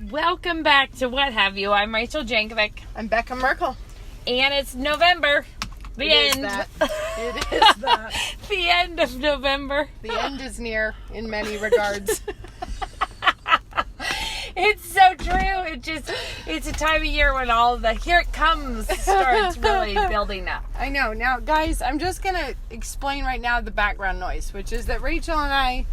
Welcome back to What Have You. I'm Rachel Jankovic. I'm Becca Merkel. And it's November. The end. It is that. The end of November. The end is near in many regards. It's so true. It's a time of year when all the here it comes starts really building up. I know. Now, guys, I'm just going to explain right now the background noise, which is that Rachel and I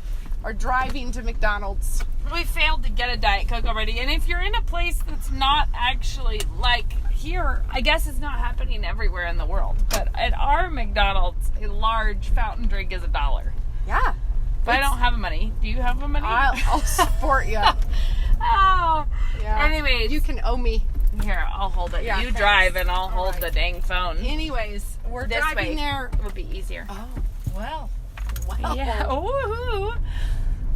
are driving to McDonald's. We failed to get a Diet Coke already. And if you're in a place that's not actually like here, I guess it's not happening everywhere in the world. But at our McDonald's, a large fountain drink is $1. Yeah. But I don't have money. Do you have money? I'll support you. Oh. Yeah. Anyways. You can owe me. Here, I'll hold it. Yeah, you thanks. drive and I'll All hold right. the dang phone. Anyways, we're This driving way there. would be easier. Oh, well. Well. Yeah. Ooh.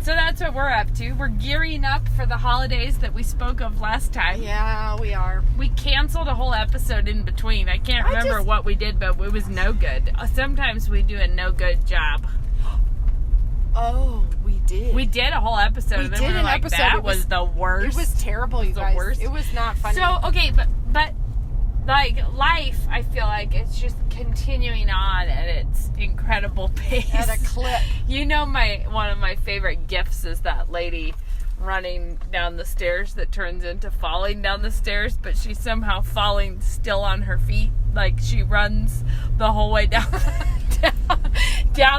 So that's what we're up to. We're gearing up for the holidays that we spoke of last time. Yeah, we are. We canceled a whole episode in between. I can't remember what we did, but it was no good. Sometimes we do a no good job. Oh, we did. We did a whole episode. We and then did we were an like, episode. That It was the worst. It was terrible, you The guys. worst. It was not funny. So, okay, but like life, I feel like it's just continuing on at its incredible pace. At a clip. You know, one of my favorite gifs is that lady running down the stairs that turns into falling down the stairs, but she's somehow falling still on her feet. Like she runs the whole way down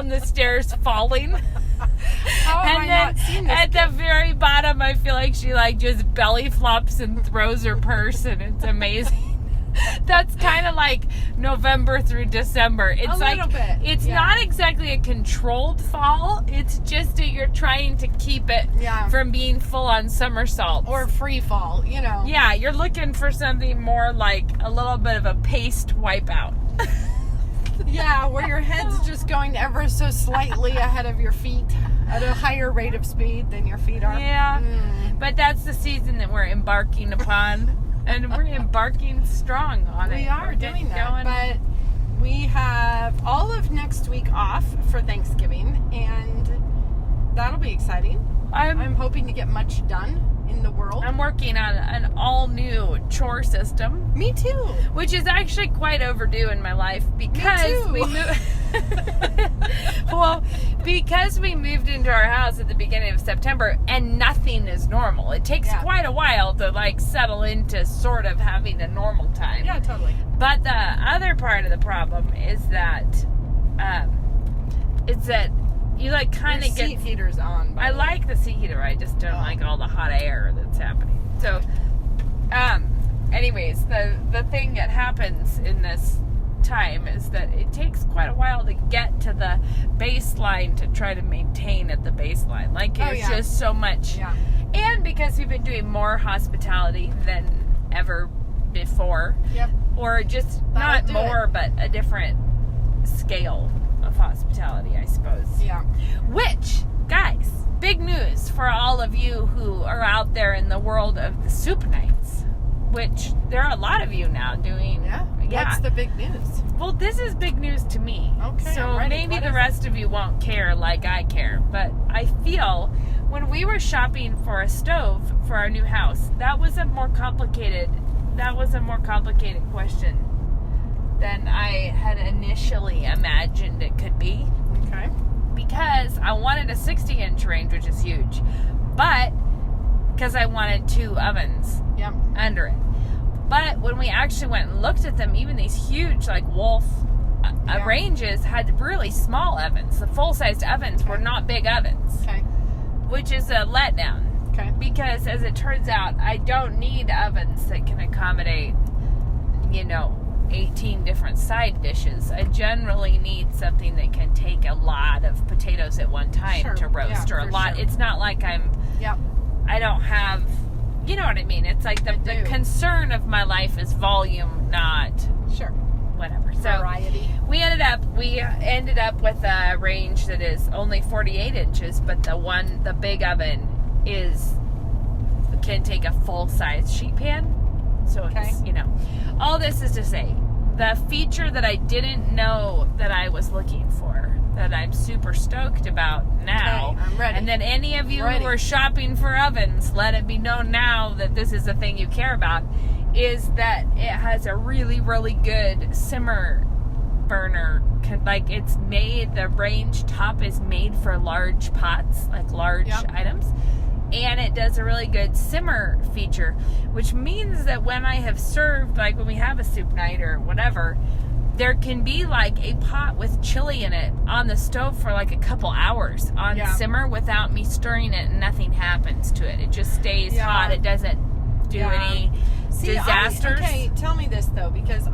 the stairs falling. How have I not seen this? At the very bottom, I feel like she like just belly flops and throws her purse, and it's amazing. That's kind of like November through December. It's A little bit, It's yeah. not exactly a controlled fall. It's just that you're trying to keep it from being full on somersaults. Or free fall, you know. Yeah, you're looking for something more like a little bit of a paced wipeout. Yeah, where your head's just going ever so slightly ahead of your feet at a higher rate of speed than your feet are. Yeah, but that's the season that we're embarking upon. And we're embarking strong on it. We are We're getting doing that. going. But we have all of next week off for Thanksgiving, and that'll be exciting. I'm hoping to get much done in the world. I'm working on an all-new chore system. Me too. Which is actually quite overdue in my life because we moved. Well, because we moved into our house at the beginning of September, and nothing is normal. It takes quite a while to like settle into sort of having a normal time. Yeah, totally. But the other part of the problem is that, you like kind of get seat heaters on. I like the seat heater. I just don't like all the hot air that's happening. So, anyways, the thing that happens in this time is that it takes quite a while to get to the baseline to try to maintain at the baseline. Like it's just so much. Yeah. And because we've been doing more hospitality than ever before. Yep. Or just not more, but a different scale of hospitality, I suppose. Yeah. Which, guys, big news for all of you who are out there in the world of the soup nights, which there are a lot of you now doing. Yeah. What's the big news? Well, this is big news to me. Okay. So I'm ready. maybe What the is rest of you won't care like I care, but I feel when we were shopping for a stove for our new house, that was a more complicated question than I had initially imagined it could be. Okay. Because I wanted a 60-inch range, which is huge, but because I wanted 2 ovens under it. But when we actually went and looked at them, even these huge, like Wolf ranges had really small ovens. The full-sized ovens were not big ovens, which is a letdown. Okay. Because as it turns out, I don't need ovens that can accommodate, 18 different side dishes. I generally need something that can take a lot of potatoes at one time to roast, or a lot. It's not like I don't have, you know what I mean? It's like the concern of my life is volume, not whatever. So variety. We ended up with a range that is only 48 inches, but the big oven can take a full-size sheet pan. So it's, all this is to say, the feature that I didn't know that I was looking for, that I'm super stoked about now, Ready. And then any of you who are shopping for ovens, let it be known now that this is a thing you care about, is that it has a really, really good simmer burner. Like, it's made, the range top is made for large pots, like large items. And it does a really good simmer feature, which means that when I have served, like when we have a soup night or whatever, there can be like a pot with chili in it on the stove for like a couple hours on simmer without me stirring it, and nothing happens to it. It just stays hot. It doesn't do any disasters. Okay, tell me this though, because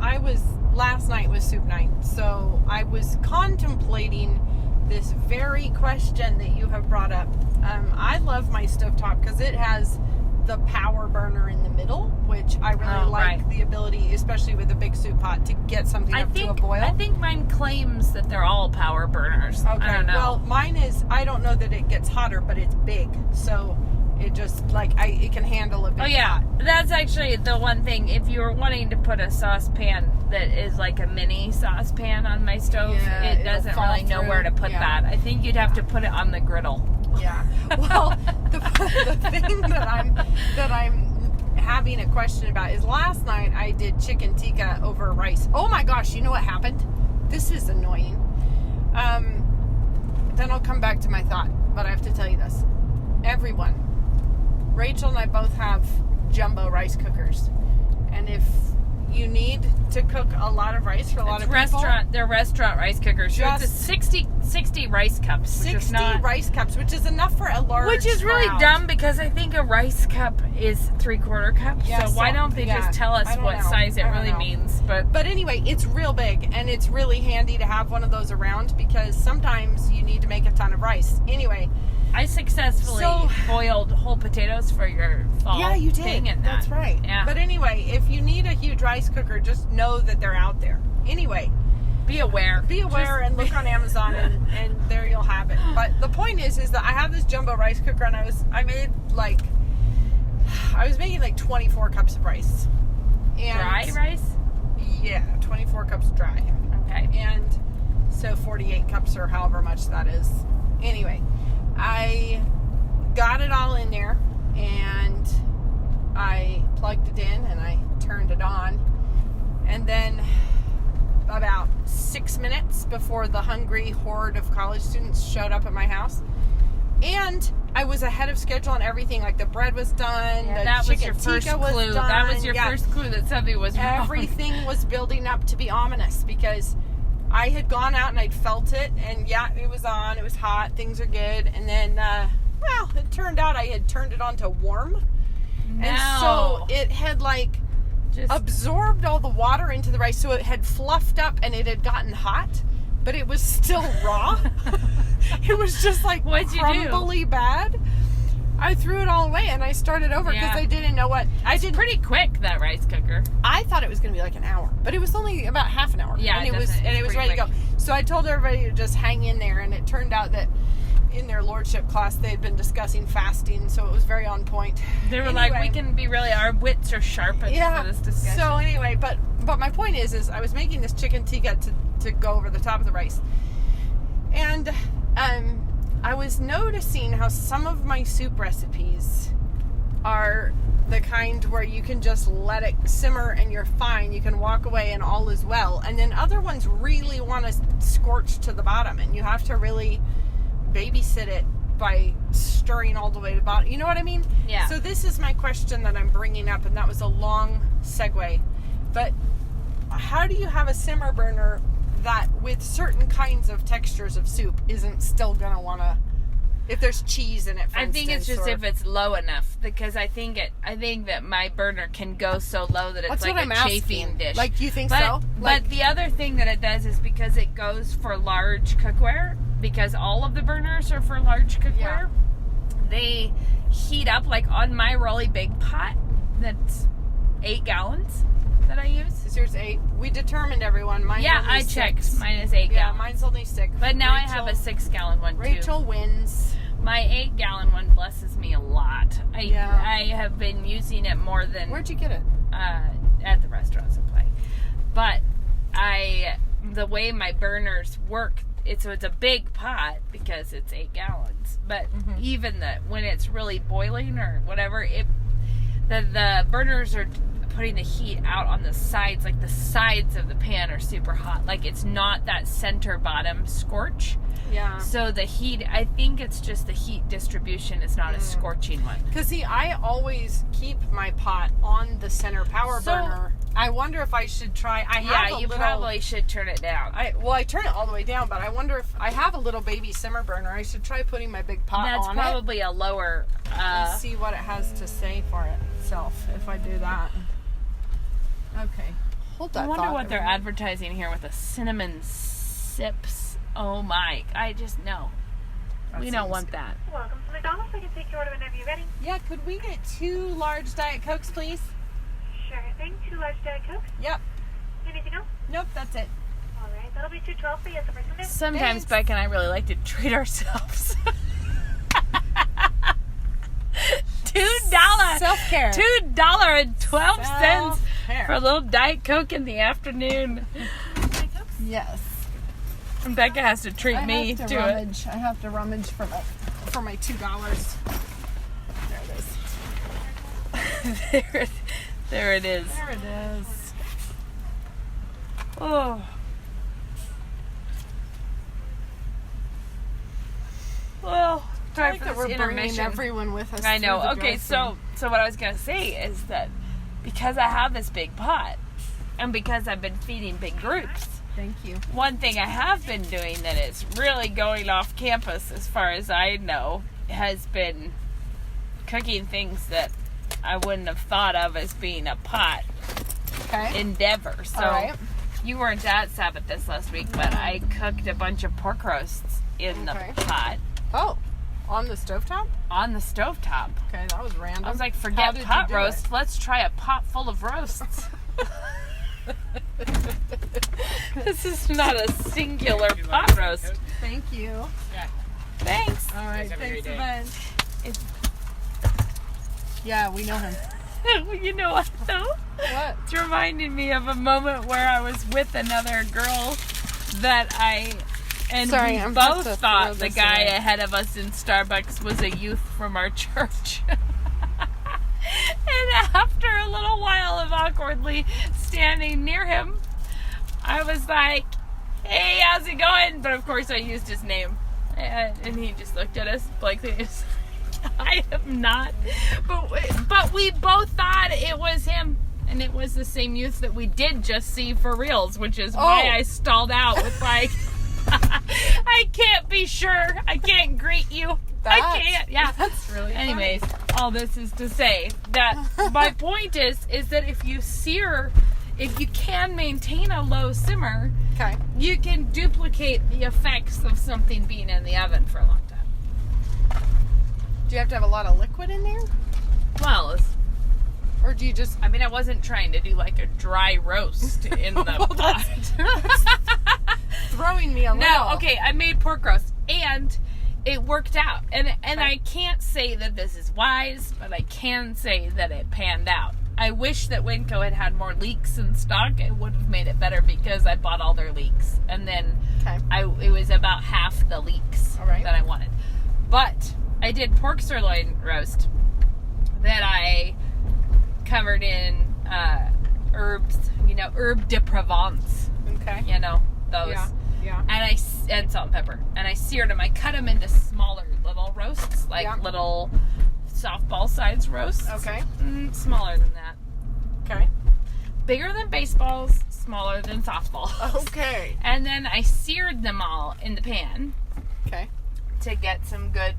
last night was soup night, so I was contemplating this very question that you have brought up. I love my stovetop because it has the power burner in the middle, which I really like the ability, especially with a big soup pot, to get something up to a boil. I think mine claims that they're all power burners. Okay. I don't know. Well, mine is, I don't know that it gets hotter, but it's big. So it just, it can handle a big pot. That's actually the one thing. If you were wanting to put a saucepan that is like a mini saucepan on my stove, it doesn't really know where to put that. I think you'd have to put it on the griddle. Yeah. Well, the thing that I'm having a question about is last night I did chicken tikka over rice. Oh my gosh, you know what happened? This is annoying. Then I'll come back to my thought, but I have to tell you this. Everyone, Rachel and I both have jumbo rice cookers. And if you need to cook a lot of rice for a lot of people. They're restaurant rice cookers. So it's 60 rice cups. 60 rice cups, which is enough for a large Which is really crowd. dumb, because I think a rice cup is 3/4 cup. So why don't they just tell us what size it really means? But anyway, it's real big, and it's really handy to have one of those around, because sometimes you need to make a ton of rice. Anyway, I successfully boiled whole potatoes for your fall you did. thing. That's right. Yeah. But anyway, if you need a huge rice cooker, just know that they're out there. Anyway, be aware. And look on Amazon, and there you'll have it. But the point is that I have this jumbo rice cooker, and I was making like 24 cups of rice. And dry rice? Yeah, 24 cups dry. Okay. And so 48 cups or however much that is. Anyway, I got it all in there, and I plugged it in, and I turned it on. And then about 6 minutes before the hungry horde of college students showed up at my house, and I was ahead of schedule on everything. Like, the bread was done, the chicken tikka was done. That was your first clue that something was wrong. Everything was building up to be ominous, because I had gone out and I'd felt it, and it was on, it was hot, things are good, and then, it turned out I had turned it on to warm, and so it had, absorbed all the water into the rice, so it had fluffed up, and it had gotten hot, but it was still raw. It was just, crumbly bad. I threw it all away, and I started over because I didn't know what... It's pretty quick, that rice cooker. I thought it was going to be like an hour, but it was only about half an hour. Yeah, and it was ready to go. So I told everybody to just hang in there, and it turned out that in their lordship class they had been discussing fasting, so it was very on point. They were we can be our wits are sharpened for this discussion. So anyway, but my point is I was making this chicken tikka to go over the top of the rice, and I was noticing how some of my soup recipes are the kind where you can just let it simmer and you're fine. You can walk away and all is well. And then other ones really want to scorch to the bottom, and you have to really babysit it by stirring all the way to the bottom. You know what I mean? Yeah. So this is my question that I'm bringing up, and that was a long segue. But how do you have a simmer burner that with certain kinds of textures of soup isn't still going to want to, if there's cheese in it, for instance, it's just if it's low enough, because I think that my burner can go so low that it's like a chafing dish. Like, you think so? But the other thing that it does is because it goes for large cookware, because all of the burners are for large cookware, they heat up, like on my really big pot that's 8 gallons that I use. Is yours 8? We determined, everyone. Mine's only I 6. checked. Mine is 8 gallons. Yeah, mine's only 6. But now I have a 6-gallon one, too. Rachel wins. My 8-gallon one blesses me a lot. I have been using it more than... Where'd you get it? At the restaurant supply. But the way my burners work it's a big pot because it's 8 gallons. But even when it's really boiling or whatever, the burners are putting the heat out on the sides, like the sides of the pan are super hot. Like it's not that center bottom scorch. Yeah. So the heat, I think it's just the heat distribution is not a scorching one. Because see, I always keep my pot on the center power burner. I wonder if I should try. You probably should turn it down. I turn it all the way down, but I wonder if I have a little baby simmer burner. I should try putting my big pot on it. That's probably a lower. And see what it has to say for itself if I do that. Okay. Hold that. I wonder what they're advertising here with the cinnamon sips. Oh my! I just know. We don't want that. Welcome to McDonald's. I can take your order whenever you're ready. Yeah, could we get 2 large Diet Cokes, please? Sure thing. 2 large Diet Cokes. Yep. Anything else? Nope, that's it. All right, that'll be $2.12 for you as a person. Sometimes Beck and I really like to treat ourselves. $2. Self-care. $2.12 for a little Diet Coke in the afternoon. Yes. And Becca has to treat me to it. I have to rummage for my $2. There it is. There it is. There it is. Oh. Well, I like that we're bringing everyone with us. I know. Okay, so what I was gonna say is that because I have this big pot, and because I've been feeding big groups. Thank you. One thing I have been doing that is really going off campus, as far as I know, has been cooking things that I wouldn't have thought of as being a pot endeavor. So you weren't at Sabbath this last week, but I cooked a bunch of pork roasts in the pot. Oh, on the stovetop? On the stovetop. Okay, that was random. I was like, forget pot roast. Let's try a pot full of roasts. This is not a singular pot roast. Thank you. Yeah. Thanks. All right, thanks a bunch. Yeah, we know him. You know what, though? What? It's reminding me of a moment where I was with another girl that we both thought the guy ahead of us in Starbucks was a youth from our church. And after a little while of awkwardly standing near him, I was like, hey, how's it going? But of course I used his name. And he just looked at us blankly. I am not. But we both thought it was him. And it was the same youth that we did just see for reals, which is why I stalled out with like, I can't be sure. I can't greet you. I can't. Yeah. That's really Anyways, all this is to say that my point is that if you can maintain a low simmer, you can duplicate the effects of something being in the oven for a long time. Do you have to have a lot of liquid in there? Well, or do you just... I mean, I wasn't trying to do like a dry roast in the pot. Throwing me a little. No, okay, I made pork roast and it worked out. And I can't say that this is wise, but I can say that it panned out. I wish that Winco had more leeks in stock. It would have made it better because I bought all their leeks. And then it was about half the leeks that I wanted. But I did pork sirloin roast that I covered in herbs, herb de Provence. Okay. You know, those. Yeah. And salt and pepper. And I seared them. I cut them into smaller little roasts, like little softball size roasts. Okay. Smaller than that. Okay. Bigger than baseballs, smaller than softballs. Okay. And then I seared them all in the pan. Okay. To get some good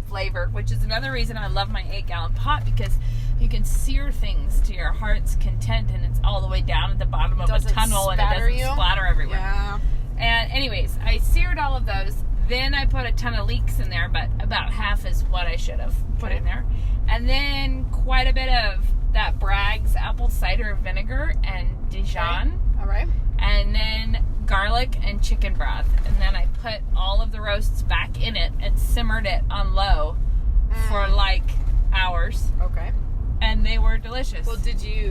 flavor, which is another reason I love my 8-gallon pot, because you can sear things to your heart's content and it's all the way down at the bottom of a tunnel and it doesn't splatter everywhere. Yeah. And anyways, I seared all of those. Then I put a ton of leeks in there, but about half is what I should have put in there. And then quite a bit of that Bragg's apple cider vinegar and Dijon. Okay. All right. And then garlic and chicken broth. And then I put all of the roasts back in it and simmered it on low for like hours. Okay. and they were delicious. Well,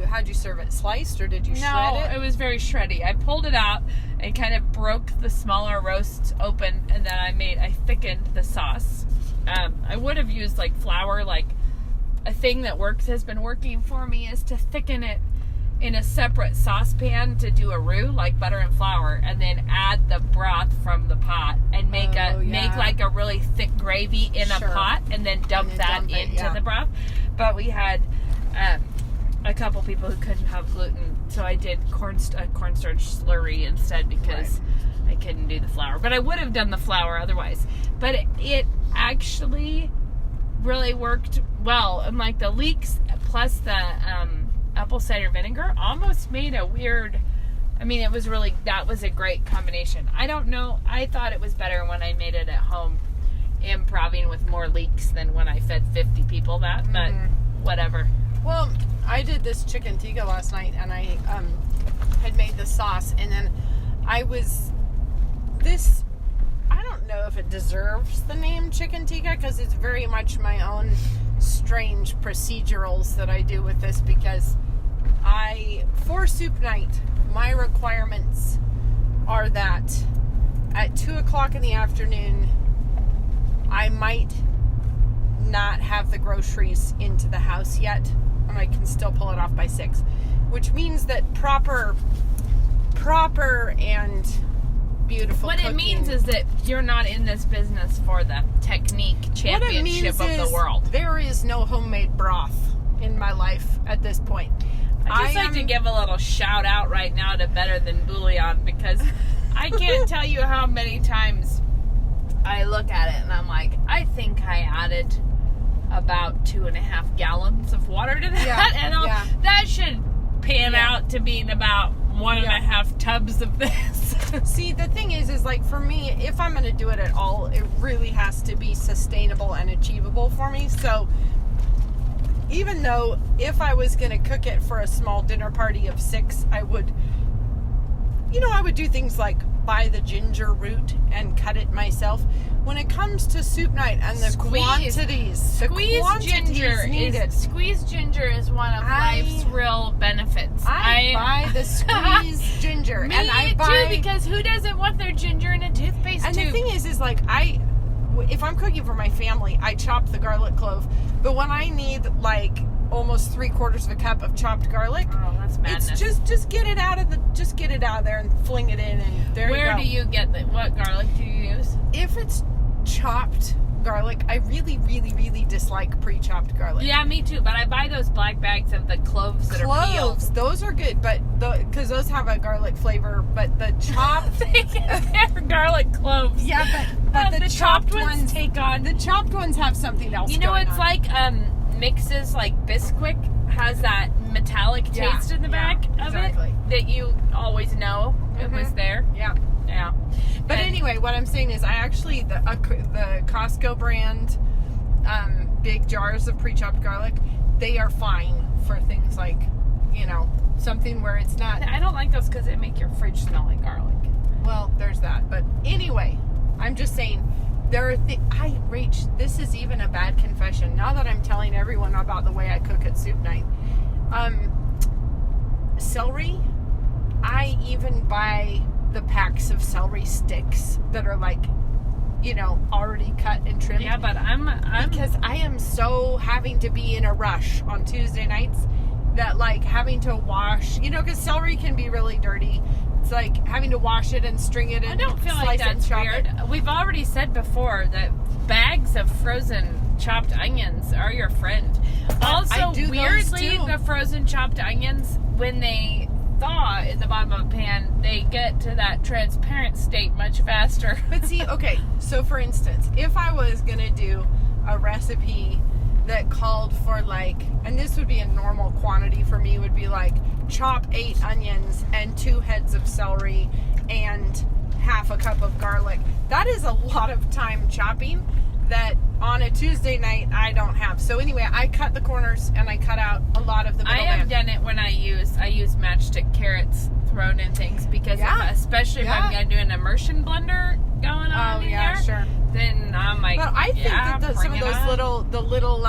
how'd you serve it? Sliced or did you shred No, it? it was very shreddy. I pulled it out and kind of broke the smaller roasts open, and then I thickened the sauce. I would have used like flour, like a thing that has been working for me is to thicken it in a separate saucepan to do a roux, like butter and flour, and then add the broth from the pot and make like a really thick gravy in a pot, and then dump into the broth. But we had a couple people who couldn't have gluten, so I did cornstarch slurry instead because I couldn't do the flour. But I would have done the flour otherwise. But it actually really worked well, and like the leeks plus the apple cider vinegar almost made a weird, that was a great combination. I don't know, I thought it was better when I made it at home, improvising with more leeks than when I fed 50 people that, but whatever. Well, I did this chicken tikka last night, and I had made the sauce, and then I don't know if it deserves the name chicken tikka, because it's very much my own strange procedurals that I do with this, because for soup night, my requirements are that at 2 o'clock in the afternoon, I might not have the groceries into the house yet, and I can still pull it off by 6, which means that proper and beautiful what cooking. It means is that you're not in this business for the technique championship of the world. There is no homemade broth in my life at this point. I'd just like to give a little shout out right now to Better Than Bouillon, because I can't tell you how many times I look at it and I'm like, I think I added about 2.5 gallons of water to that, and that should pan out to being about 1.5 tubs of this. See, the thing is like, for me, if I'm going to do it at all, it really has to be sustainable and achievable for me. So even though if I was going to cook it for a small dinner party of 6, I would do things like buy the ginger root and cut it myself. When it comes to soup night and the quantities needed. Squeezed ginger is one of life's real benefits. I buy the squeezed ginger. Me and I buy, too, because who doesn't want their ginger in a toothpaste tube? And the thing is like, if I'm cooking for my family, I chop the garlic clove. But when I need like almost 3/4 of a cup of chopped garlic, that's madness. It's just get it out of there and fling it in, and there you go. Where do you get what garlic do you use? If it's chopped garlic, I really, really, really dislike pre-chopped garlic. Yeah, me too. But I buy those black bags of the cloves that are peeled. Those are good, but because those have a garlic flavor. But the chopped, they're garlic cloves. Yeah, but the chopped ones take on. The chopped ones have something else. You know, it's like mixes like Bisquick has that metallic taste in the back of it that you always know it was there. Yeah. But anyway, what I'm saying is, I actually the Costco brand big jars of pre-chopped garlic, they are fine for things like, something where it's not. I don't like those because they make your fridge smell like garlic. Well, there's that. But anyway, I'm just saying, there are Rach, this is even a bad confession. Now that I'm telling everyone about the way I cook at soup night, celery, I even buy the packs of celery sticks that are like, already cut and trimmed. Yeah, but I'm because I am so having to be in a rush on Tuesday nights that like having to wash, because celery can be really dirty. It's like having to wash it and string it and I don't feel like that's weird. We've already said before that bags of frozen chopped onions are your friend. Also, weirdly, the frozen chopped onions, when they thaw in the bottom of a pan, they get to that transparent state much faster. But see, okay, so for instance, if I was going to do a recipe that called for and this would be a normal quantity for me, would be like chop 8 onions and 2 heads of celery and half a cup of garlic. That is a lot of time chopping that on a Tuesday night I don't have. So anyway, I cut the corners and I cut out a lot of the middleman. I have done it when I use matchstick carrots thrown in things, because especially if I'm going to do an immersion blender going on sure. Then I'm like, but I think that some of those little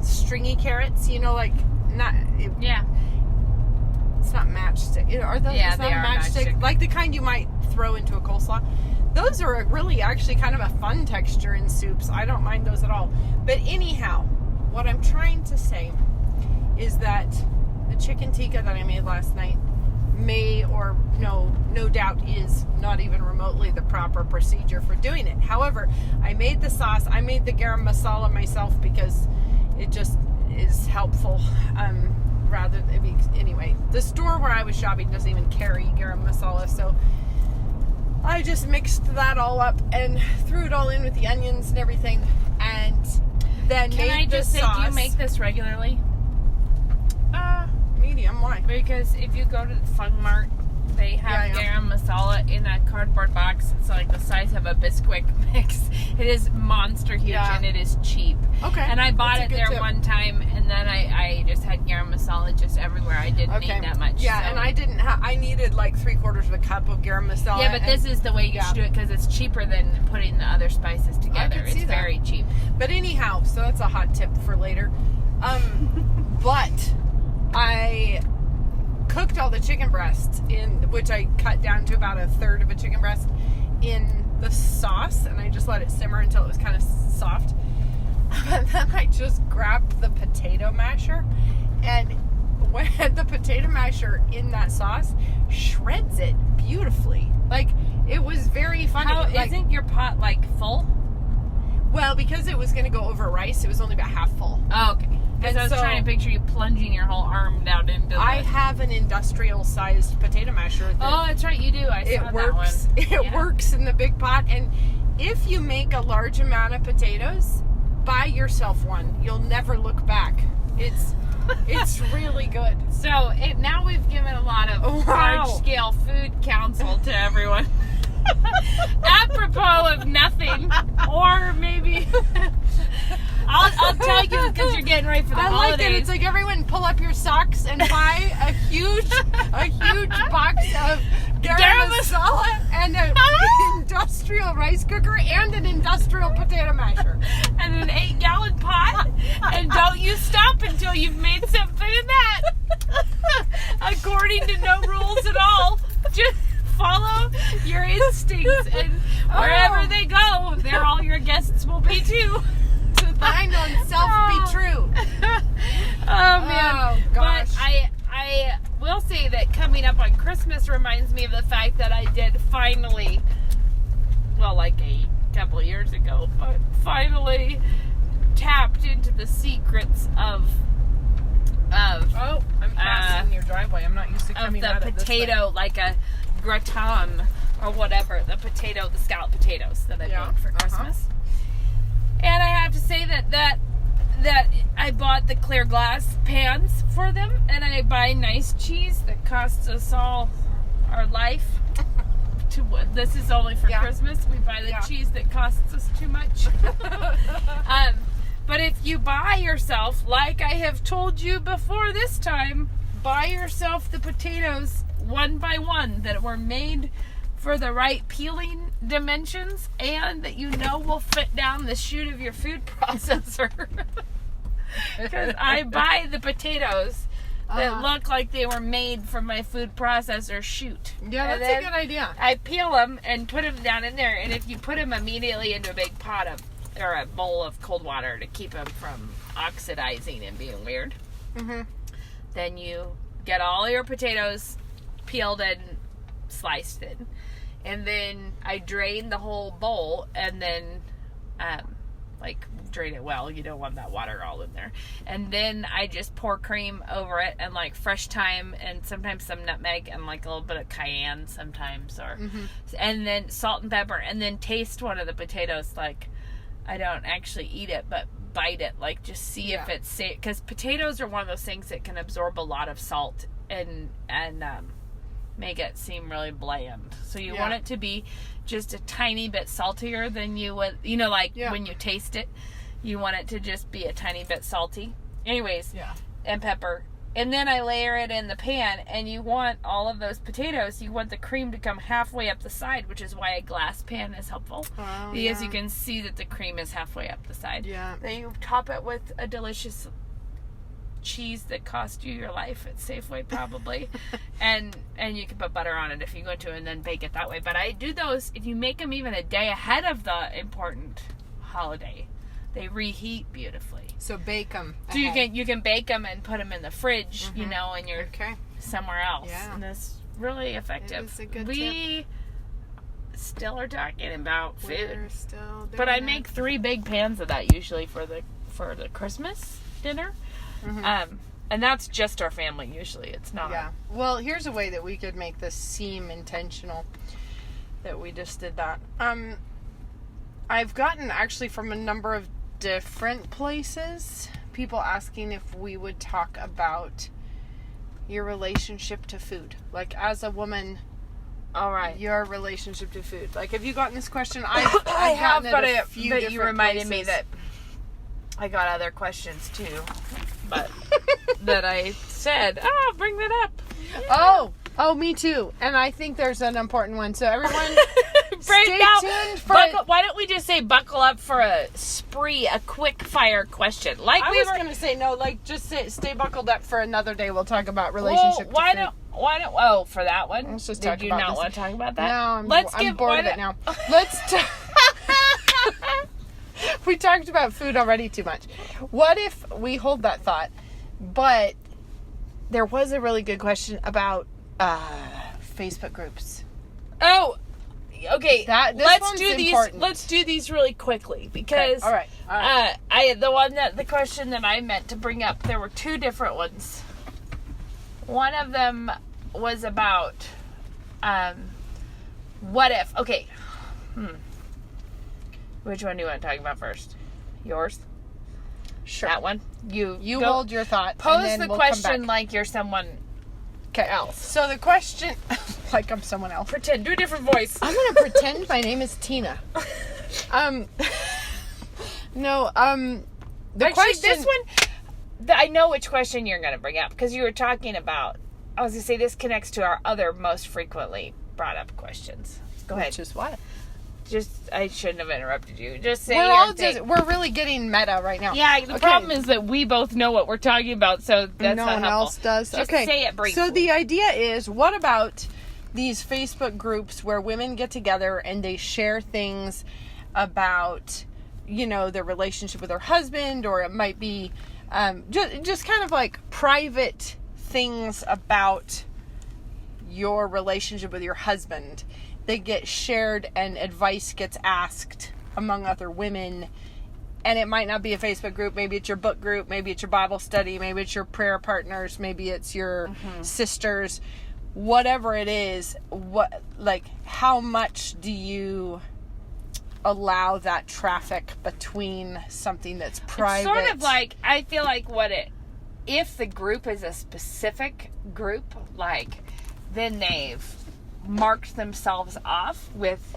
stringy carrots, not. Yeah. It's not matchstick. Are those? Yeah, it's not they a are matchstick. Like the kind you might throw into a coleslaw. Those are really actually kind of a fun texture in soups. I don't mind those at all. But anyhow, what I'm trying to say is that the chicken tikka that I made last night no doubt is not even remotely the proper procedure for doing it. However, I made the sauce. I made the garam masala myself because it just is helpful. Anyway, the store where I was shopping doesn't even carry garam masala, so I just mixed that all up and threw it all in with the onions and everything, and then Can I just say, do you make this regularly? Medium. Why? Because if you go to the Fun Mart, they have garam masala in a cardboard box. It's like the size of a Bisquick mix. It is monster huge and it is cheap. Okay. And I bought That's it a good there tip. one time, and then I just had garam masala just everywhere. I didn't need that much. Yeah, so. and I didn't I needed like 3/4 of a cup of garam masala. Yeah, but this is the way you should do it because it's cheaper than putting the other spices together. It's very cheap. But anyhow, so that's a hot tip for later. But I cooked all the chicken breasts which I cut down to about 1/3 of a chicken breast in the sauce, and I just let it simmer until it was kind of soft. And then I just grabbed the potato masher, and when the potato masher in that sauce shreds it beautifully. Like, it was very funny. Isn't your pot like full? Well, because it was going to go over rice, it was only about half full. Oh, okay. Because I was trying to picture you plunging your whole arm down into I have an industrial-sized potato masher. Oh, that's right, you do. I saw that one. It works in the big pot, and if you make a large amount of potatoes, buy yourself one. You'll never look back. It's really good. So now we've given a lot of large-scale food counsel to everyone. Apropos of nothing, or maybe I'll tell you because you're getting ready for the holidays. Like it. It's like, everyone pull up your socks and buy a huge box of garam masala and an industrial rice cooker and an industrial potato masher and an 8-gallon pot, and don't you stop until you've made something in that. According to no rules at all, just follow your instincts, and wherever they go, there all your guests will be too. To thine own self be true. Oh man. Oh gosh. But I will say that coming up on Christmas reminds me of the fact that I did finally, well, like a couple of years ago, but finally tapped into the secrets of I'm passing your driveway. I'm not used to coming out of the of potato, like a gratin or whatever, the scalloped potatoes that I made for Christmas. And I have to say that I bought the clear glass pans for them, and I buy nice cheese that costs us all our life. This is only for Christmas. We buy the cheese that costs us too much. But if you buy yourself, like I have told you before this time, buy yourself the potatoes one by one that were made for the right peeling dimensions and that will fit down the chute of your food processor. Because I buy the potatoes that look like they were made from my food processor chute. Yeah, that's a good idea. I peel them and put them down in there, and if you put them immediately into a big pot or a bowl of cold water to keep them from oxidizing and being weird, then you get all your potatoes peeled and sliced in. And then I drain the whole bowl, and then drain it well. You don't want that water all in there. And then I just pour cream over it, and like fresh thyme, and sometimes some nutmeg, and like a little bit of cayenne sometimes, and then salt and pepper, and then taste one of the potatoes. Like, I don't actually eat it, but bite it, like just see if it's safe, because potatoes are one of those things that can absorb a lot of salt and make it seem really bland. So you want it to be just a tiny bit saltier than you would, when you taste it, you want it to just be a tiny bit salty. Anyways, and pepper. And then I layer it in the pan, and you want all of those potatoes, you want the cream to come halfway up the side, which is why a glass pan is helpful. Because you can see that the cream is halfway up the side. Yeah. Then you top it with a delicious cheese that cost you your life at Safeway probably. and you can put butter on it if you go to, and then bake it that way. But I do those, if you make them even a day ahead of the important holiday, they reheat beautifully. So bake them. So you can bake them and put them in the fridge, you know, and you're somewhere else. Yeah. And that's really effective. It is a good tip. Still are talking about food. We're still doing But I that. make 3 big pans of that usually for the Christmas dinner. And that's just our family usually. It's not. Yeah. Well, here's a way that we could make this seem intentional that we just did that. I've gotten actually from a number of different places people asking if we would talk about your relationship to food. Like, as a woman, All right. your relationship to food. Like, have you gotten this question? I have, gotten but it a few but you different reminded me places. that I got other questions too, but that I said, oh, bring that up. Oh, me too. And I think there's an important one. So everyone, Stay tuned for why don't we just say buckle up for a quick fire question? Like I we was were going to say no. Like, just stay buckled up for another day. We'll talk about relationship. to why food. don't? Oh, for that one. Let's just Did talk you about not this. want to talk about that? No, I'm bored of it now. We talked about food already too much. What if we hold that thought? But there was a really good question about Facebook groups. Oh, okay. This let's one's do these. important. Let's do these really quickly because. Okay, all right. The question that I meant to bring up. There were 2 different ones. One of them was about, what if? Okay. Which one do you want to talk about first? Yours? Sure. That one? You go, hold your thought. Pose and then the we'll come question back. like you're someone else. So the question, like I'm someone else. Pretend. Do a different voice. I'm gonna pretend my name is Tina. No. The Actually, question. this one, I know which question you're going to bring up because you were talking about. I was going to say this connects to our other most frequently brought up questions. Go ahead. Which is what? I shouldn't have interrupted you. Just say We're really getting meta right now. Yeah, the problem is that we both know what we're talking about, so that's no not one helpful. else does. Just okay. say it briefly. So the idea is, what about these Facebook groups where women get together and they share things about, their relationship with their husband, or it might be just kind of like private things about your relationship with your husband. They get shared and advice gets asked among other women. And it might not be a Facebook group. Maybe it's your book group. Maybe it's your Bible study. Maybe it's your prayer partners. Maybe it's your sisters. Whatever it is, how much do you allow that traffic between something that's private? It's sort of like, I feel like if the group is a specific group, then they've marked themselves off with,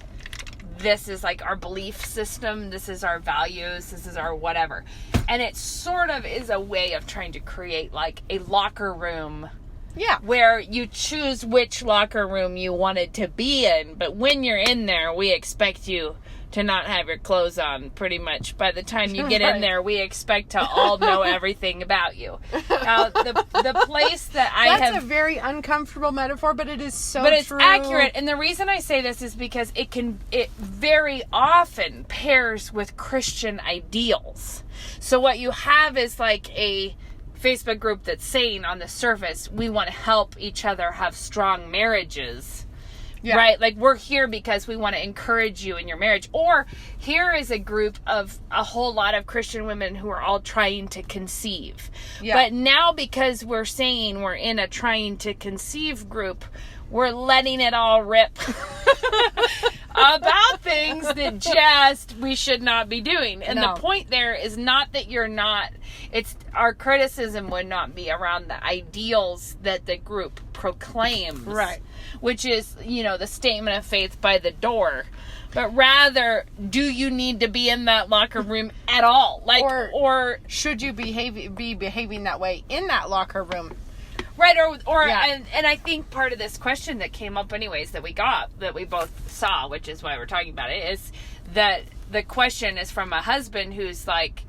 this is like our belief system, this is our values, this is our whatever. And it sort of is a way of trying to create like a locker room. Yeah. Where you choose which locker room you wanted to be in, but when you're in there, we expect you to not have your clothes on, pretty much. By the time you get in there, we expect to all know everything about you. Now, the place that That's a very uncomfortable metaphor, but it is so true. But it's accurate, and the reason I say this is because it very often pairs with Christian ideals. So what you have is like a Facebook group that's saying on the surface, we want to help each other have strong marriages. Yeah. Right? Like, we're here because we want to encourage you in your marriage. Or here is a group of a whole lot of Christian women who are all trying to conceive. Yeah. But now, because we're saying we're in a trying to conceive group, we're letting it all rip about things that just we should not be doing. And the point there is not that you're not, it's our criticism would not be around the ideals that the group proclaims. Right. Which is, the statement of faith by the door. But rather, do you need to be in that locker room at all? Or should you be behaving that way in that locker room? Right, and I think part of this question that came up anyways that we both saw, which is why we're talking about it, is that the question is from a husband who's like,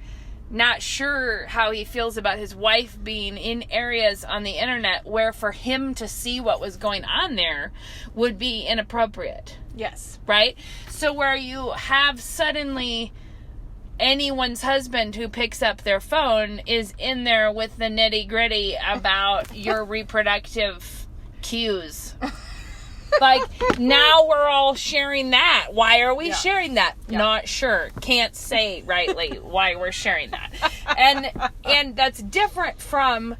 not sure how he feels about his wife being in areas on the internet where for him to see what was going on there would be inappropriate. Yes. Right? So where you have suddenly anyone's husband who picks up their phone is in there with the nitty gritty about your reproductive cues. Like, now we're all sharing that. Why are we sharing that? Yeah. Not sure. Can't say rightly why we're sharing that. And that's different from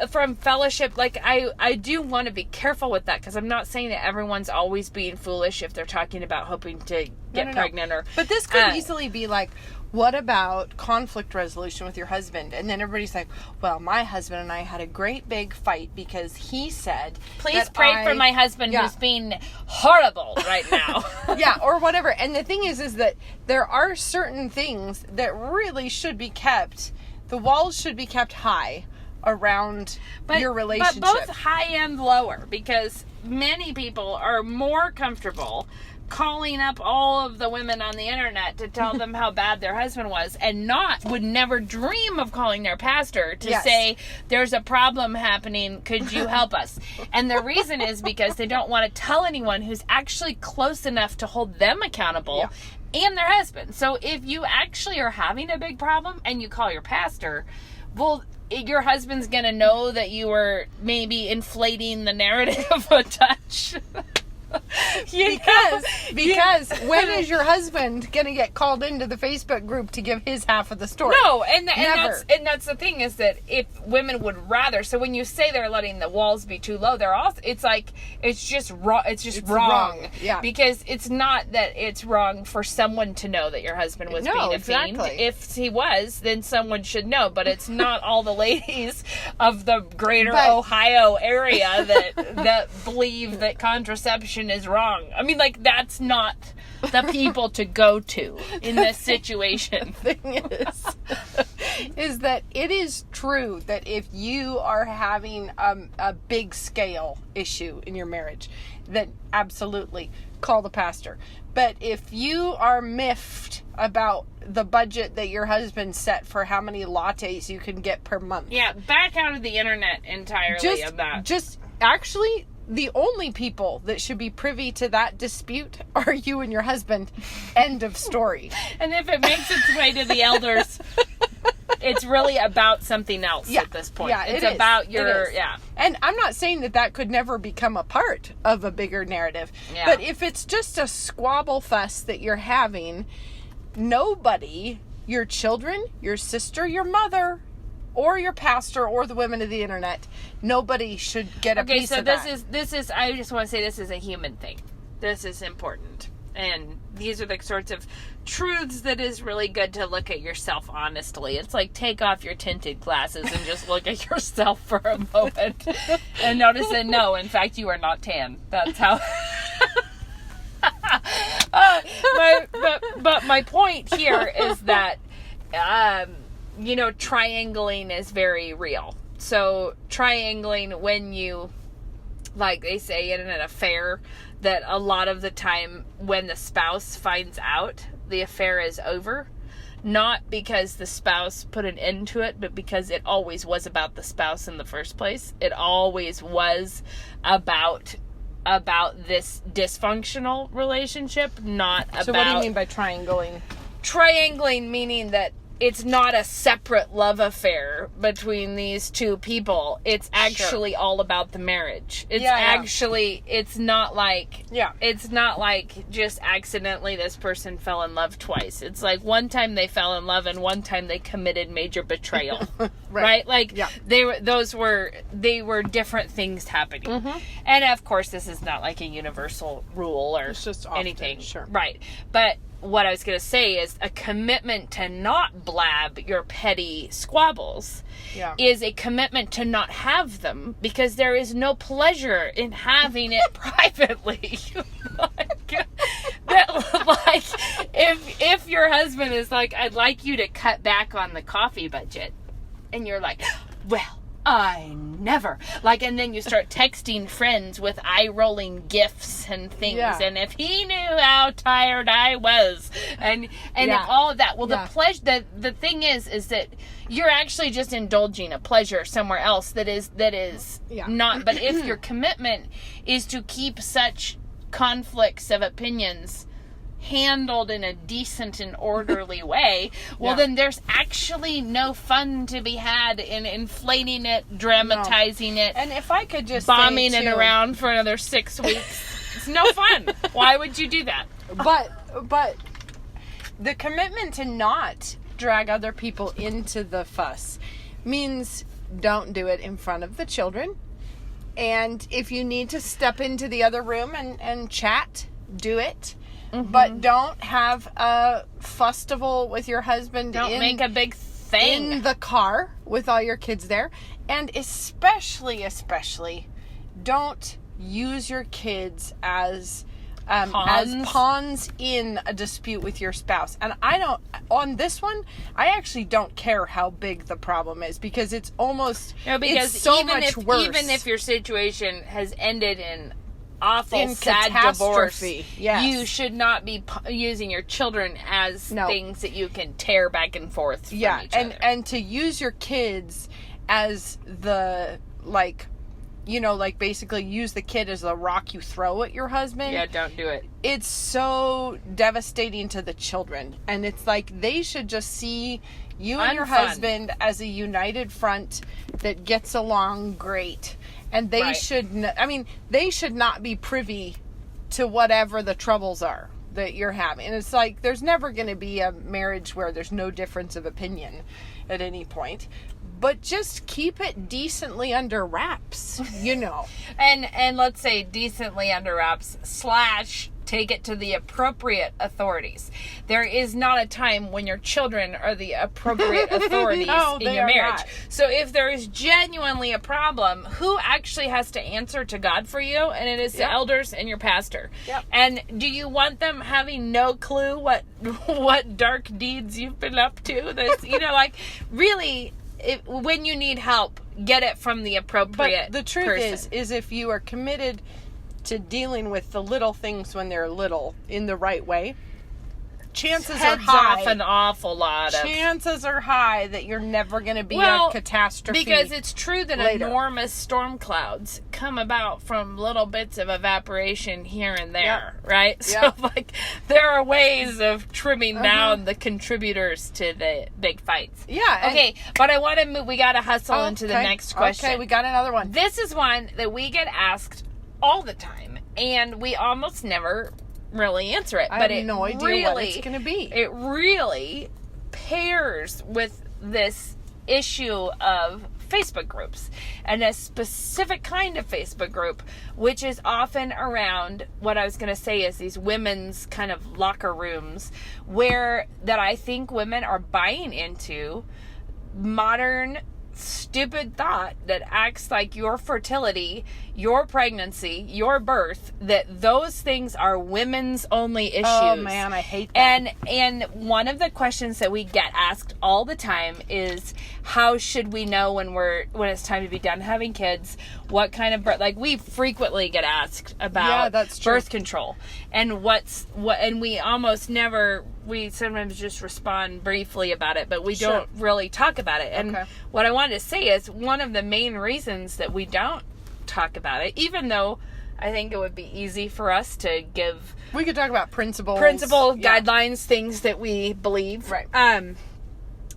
from fellowship. Like, I do want to be careful with that, because I'm not saying that everyone's always being foolish if they're talking about hoping to get pregnant. But this could easily be like, what about conflict resolution with your husband? And then everybody's like, well, my husband and I had a great big fight because he said, please pray for my husband who's being horrible right now. Yeah, or whatever. And the thing is that there are certain things that really should be kept, the walls should be kept high around your relationship. But both high and lower, because many people are more comfortable calling up all of the women on the internet to tell them how bad their husband was, and would never dream of calling their pastor to say, there's a problem happening, could you help us? And the reason is because they don't want to tell anyone who's actually close enough to hold them accountable and their husband. So if you actually are having a big problem and you call your pastor, well, your husband's gonna know that you were maybe inflating the narrative a touch. Because when is your husband gonna get called into the Facebook group to give his half of the story? No, and that's the thing, is that if women would rather, so when you say they're letting the walls be too low, they're also, it's like, it's just wrong. It's wrong. Yeah. Because it's not that it's wrong for someone to know that your husband was being a fiend. If he was, then someone should know, but it's not all the ladies of the greater Ohio area that believe that contraception is wrong. I mean, like, that's not the people to go to in this situation. The thing is that it is true that if you are having a big scale issue in your marriage, then absolutely call the pastor. But if you are miffed about the budget that your husband set for how many lattes you can get per month, back out of the internet entirely of that. Just actually, the only people that should be privy to that dispute are you and your husband. End of story. And if it makes its way to the elders, it's really about something else at this point. Yeah, it's about your, And I'm not saying that could never become a part of a bigger narrative. Yeah. But if it's just a squabble fest that you're having, nobody, your children, your sister, your mother, or your pastor, or the women of the internet, nobody should get a piece of that. This is, I just want to say, this is a human thing. This is important. And these are the sorts of truths that is really good to look at yourself honestly. It's like, take off your tinted glasses and just look at yourself for a moment and notice that, no, in fact, you are not tan. That's how... but my point here is that, triangling is very real. So triangling, when you, like they say in an affair, that a lot of the time when the spouse finds out, the affair is over. Not because the spouse put an end to it, but because it always was about the spouse in the first place. It always was about this dysfunctional relationship, not about... So what do you mean by triangling? Triangling meaning that it's not a separate love affair between these two people. It's actually all about the marriage. It's it's not like, it's not like just accidentally this person fell in love twice. It's like one time they fell in love and one time they committed major betrayal. right? Like, they were different things happening. Mm-hmm. And of course, this is not like a universal rule or it's just anything. Sure. Right. But what I was going to say is a commitment to not blab your petty squabbles is a commitment to not have them, because there is no pleasure in having it privately. If your husband is like, I'd like you to cut back on the coffee budget, and you're like, well, I never. Like, and then you start texting friends with eye-rolling gifs and things. Yeah. And if he knew how tired I was. And if all of that. Well, the pleasure, the thing is that you're actually just indulging a pleasure somewhere else that is not. But if your commitment is to keep such conflicts of opinions handled in a decent and orderly way, well, then there's actually no fun to be had in inflating it, dramatizing it, and if I could just bombing it around for another 6 weeks. It's no fun. Why would you do that? But the commitment to not drag other people into the fuss means don't do it in front of the children. And if you need to step into the other room and chat, do it. Mm-hmm. But don't have a festival with your husband. Don't make a big thing in the car with all your kids there. And especially, don't use your kids as pawns in a dispute with your spouse. And on this one, I actually don't care how big the problem is, because it's almost, because it's so much worse. Even if your situation has ended in awful, sad catastrophe. Divorce, yes. You should not be using your children as things that you can tear back and forth from each other. And to use your kids as the, basically use the kid as the rock you throw at your husband. Yeah, don't do it. It's so devastating to the children. And it's like, they should just see you and your husband as a united front that gets along great. And they they should not be privy to whatever the troubles are that you're having. And it's like, there's never going to be a marriage where there's no difference of opinion at any point. But just keep it decently under wraps, and let's say decently under wraps / take it to the appropriate authorities. There is not a time when your children are the appropriate authorities in your marriage. Not. So if there is genuinely a problem, who actually has to answer to God for you? And it is the elders and your pastor. Yep. And do you want them having no clue what dark deeds you've been up to? Really, when you need help, get it from the appropriate But the truth person. is if you are committed to dealing with the little things when they're little in the right way, chances Heads are high. Off an awful lot of. Chances are high that you're never going to be a catastrophe. Because it's true that later. Enormous storm clouds come about from little bits of evaporation here and there, right? Yep. So, there are ways of trimming down the contributors to the big fights. Yeah. Okay, but I want to move. We got to hustle into the next question. Okay, we got another one. This is one that we get asked all the time, and we almost never really answer it. I have no idea what it's going to be. It really pairs with this issue of Facebook groups, and a specific kind of Facebook group, which is often around what I was going to say is these women's kind of locker rooms, that I think women are buying into modern stupid thought that acts like your fertility, your pregnancy, your birth, that those things are women's only issues. Oh man, I hate that. And one of the questions that we get asked all the time is, how should we know when it's time to be done having kids? What kind of birth? We frequently get asked about birth control, and and we almost never. We sometimes just respond briefly about it, but we don't really talk about it. And what I wanted to say is, one of the main reasons that we don't talk about it, even though I think it would be easy for us to give... We could talk about principles, guidelines, things that we believe. Right.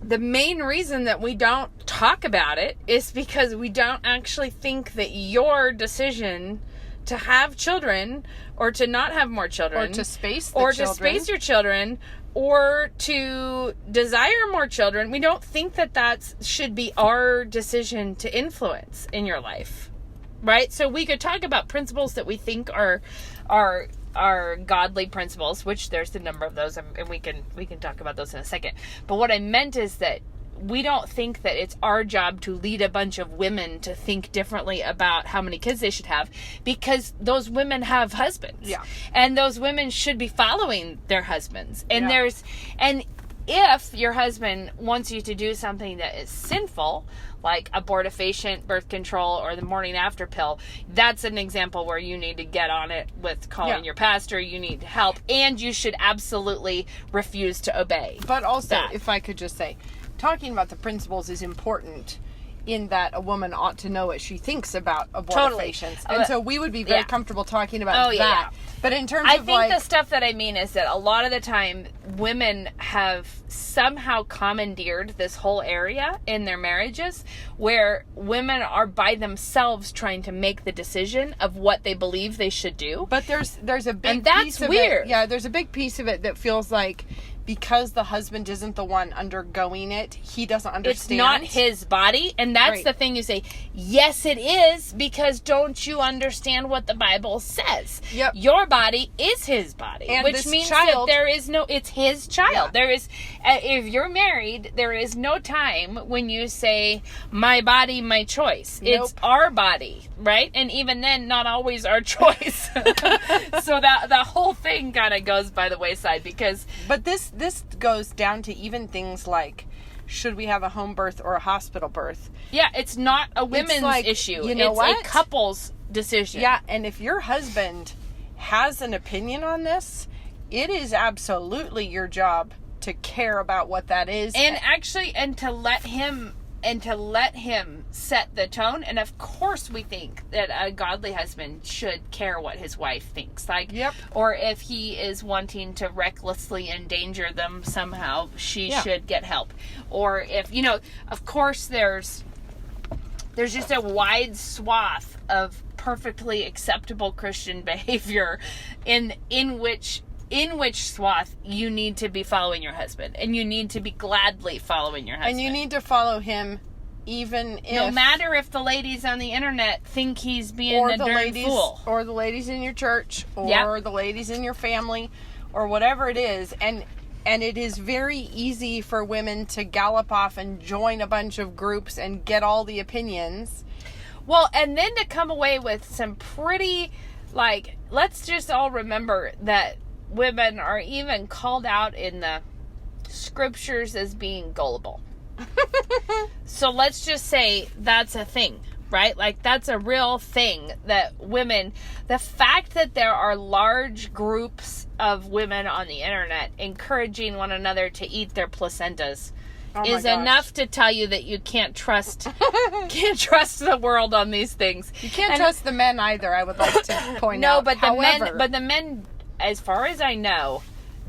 The main reason that we don't talk about it is because we don't actually think that your decision to have children, or to not have more children, or to space your children, or to desire more children, we don't think that should be our decision to influence in your life, right? So we could talk about principles that we think are godly principles, which there's a number of those, and we can talk about those in a second. But what I meant is that we don't think that it's our job to lead a bunch of women to think differently about how many kids they should have, because those women have husbands. Yeah. And those women should be following their husbands. And if your husband wants you to do something that is sinful, like abortifacient, birth control, or the morning after pill, that's an example where you need to get on it with calling your pastor. You need help, and you should absolutely refuse to obey. But also, that. if I could just say, talking about the principles is important in that a woman ought to know what she thinks about abortifacients. And so we would be very comfortable talking about that. Yeah. But in terms of I think the stuff that I mean is that a lot of the time women have somehow commandeered this whole area in their marriages where women are by themselves trying to make the decision of what they believe they should do. But there's a big and that's piece of weird. It. Yeah, there's a big piece of it that feels like because the husband isn't the one undergoing it, he doesn't understand. It's not his body. And that's the thing you say, yes, it is, because don't you understand what the Bible says? Yep. Your body is his body. And which means child, that there is no, it's his child. Yeah. There is, if you're married, there is no time when you say, my body, my choice. Nope. It's our body, right? And even then, not always our choice. So that the whole thing kind of goes by the wayside because... But this goes down to even things like, should we have a home birth or a hospital birth? Yeah, it's not a women's issue. You know it's what? a couple's decision. Yeah, and if your husband has an opinion on this, it is absolutely your job to care about what that is. And actually, and to let him set the tone. And of course we think that a godly husband should care what his wife thinks. Or if he is wanting to recklessly endanger them somehow, she should get help. Or if, of course there's just a wide swath of perfectly acceptable Christian behavior in which swath you need to be following your husband, and you need to be gladly following your husband. And you need to follow him even if... No matter if the ladies on the internet think he's being a darn fool. Or the ladies in your church, or the ladies in your family, or whatever it is. And it is very easy for women to gallop off and join a bunch of groups and get all the opinions. Well, and then to come away with some pretty, let's just all remember that women are even called out in the scriptures as being gullible. So let's just say that's a thing, right? That's a real thing that women, the fact that there are large groups of women on the internet encouraging one another to eat their placentas is enough to tell you that you can't trust the world on these things. You can't trust the men either, I would like to point out. But the men, as far as I know,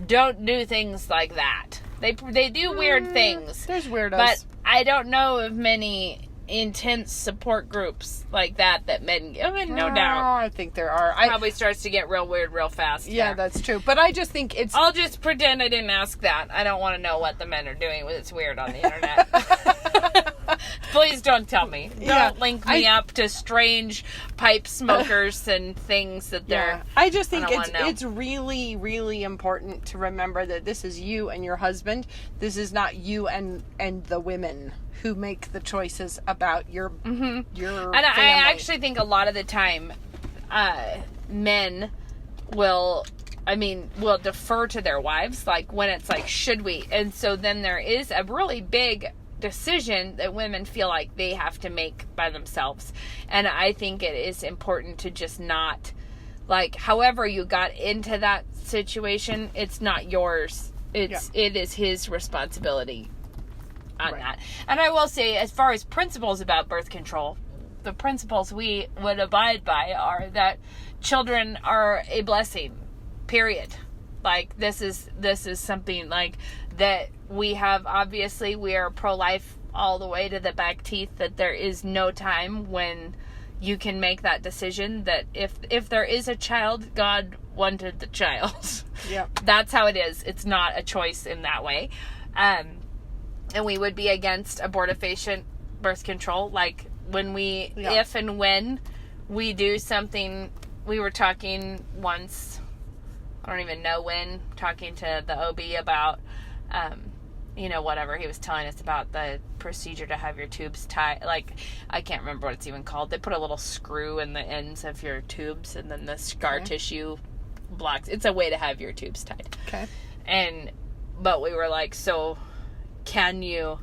don't do things like that. They do weird things. There's weirdos. But I don't know of many intense support groups like that men... no doubt. I think there are. Probably starts to get real weird real fast. Yeah, that's true. But I just think it's... I'll just pretend I didn't ask that. I don't want to know what the men are doing when it's weird on the internet. Please don't tell me. Don't link me up to strange pipe smokers and things that they're... I just think it's really, really important to remember that this is you and your husband. This is not you and the women who make the choices about your family. And I actually think a lot of the time men will defer to their wives, when it's should we? And so then there is a really big decision that women feel like they have to make by themselves. And I think it is important to just not, however you got into that situation, it's not yours. It is his responsibility on that. And I will say, as far as principles about birth control, the principles we would abide by are that children are a blessing, period. This is something that we have. Obviously, we are pro-life all the way to the back teeth, that there is no time when you can make that decision, that if there is a child, God wanted the child. Yeah. That's how it is. It's not a choice in that way. And we would be against abortifacient birth control. If and when we do something, we were talking once, I don't even know when, talking to the OB about, whatever he was telling us about the procedure to have your tubes tied. I can't remember what it's even called. They put a little screw in the ends of your tubes, and then the scar tissue blocks. It's a way to have your tubes tied. Okay. And but we were like, so can you,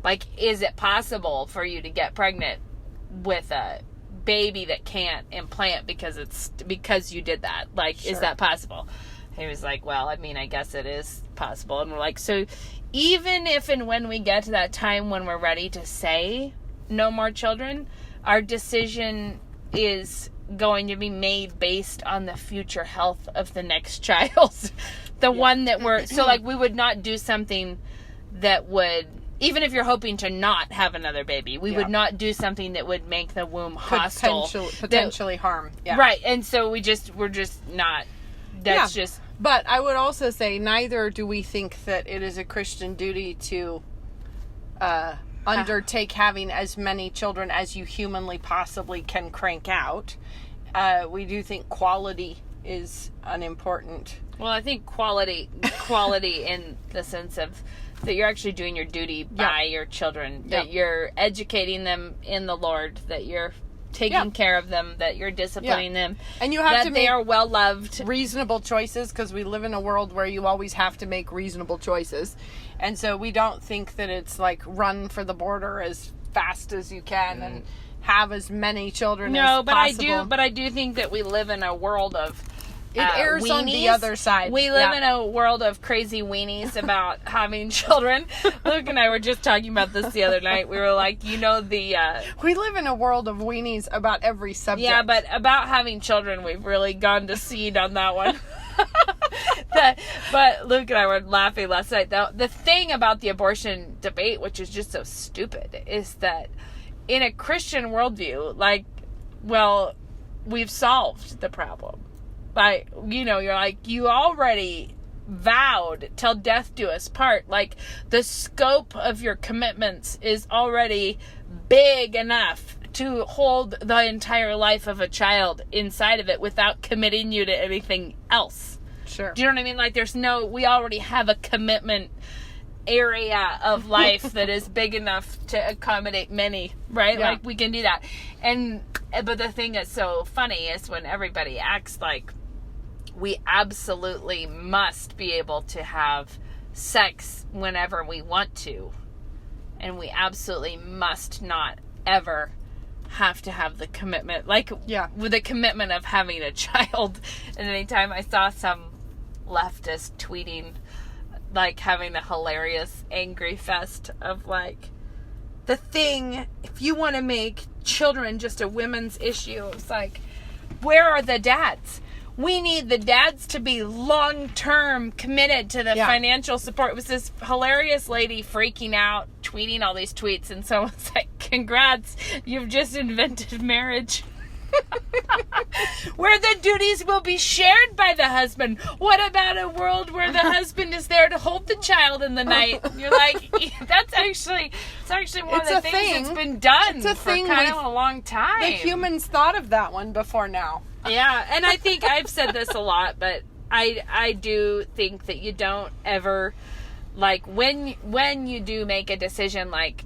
like, is it possible for you to get pregnant with a baby that can't implant because you did that? Like, Sure. is that possible? He was like, well, I mean, I guess it is possible. And we're like, so even if and when we get to that time when we're ready to say no more children, our decision is going to be made based on the future health of the next child. One that we're, so like, we would not do something that would, even if you're hoping to not have another baby, we would not do something that would make the womb hostile. Potentially harm. Yeah. Right. And so we're just not, that's just. But I would also say neither do we think that it is a Christian duty to undertake having as many children as you humanly possibly can crank out. We do think quality is an important. Well, I think quality in the sense of that you're actually doing your duty by your children, that you're educating them in the Lord, that you're taking care of them, that you're disciplining them, and you have that to they make are well loved, reasonable choices, because we live in a world where you always have to make reasonable choices. And so we don't think that it's like run for the border as fast as you can and have as many children as possible. But I do think that we live in a world of it airs weenies. On the other side. We live in a world of crazy weenies about having children. Luke and I were just talking about this the other night. We were like, we live in a world of weenies about every subject. Yeah, but about having children, we've really gone to seed on that one. But Luke and I were laughing last night. The thing about the abortion debate, which is just so stupid, is that in a Christian worldview, like, well, we've solved the problem. Like, you're like, you already vowed till death do us part. Like, the scope of your commitments is already big enough to hold the entire life of a child inside of it without committing you to anything else. Sure. Do you know what I mean? Like, we already have a commitment area of life that is big enough to accommodate many, right? Yeah. Like, we can do that. But the thing that's so funny is when everybody acts like we absolutely must be able to have sex whenever we want to, and we absolutely must not ever have to have the commitment, with the commitment of having a child. And anytime I saw some leftist tweeting, like, having a hilarious angry fest of, like, the thing, if you want to make children just a women's issue, it's like, where are the dads? We need the dads to be long-term committed to the financial support. It was this hilarious lady freaking out, tweeting all these tweets, and someone's like, congrats, you've just invented marriage. Where the duties will be shared by the husband. What about a world where the husband is there to hold the child in the night? You're like, it's actually one of the things that's been done for kind of a long time. The humans thought of that one before now. Yeah, and I think I've said this a lot, but I do think that you don't ever, like, when you do make a decision like,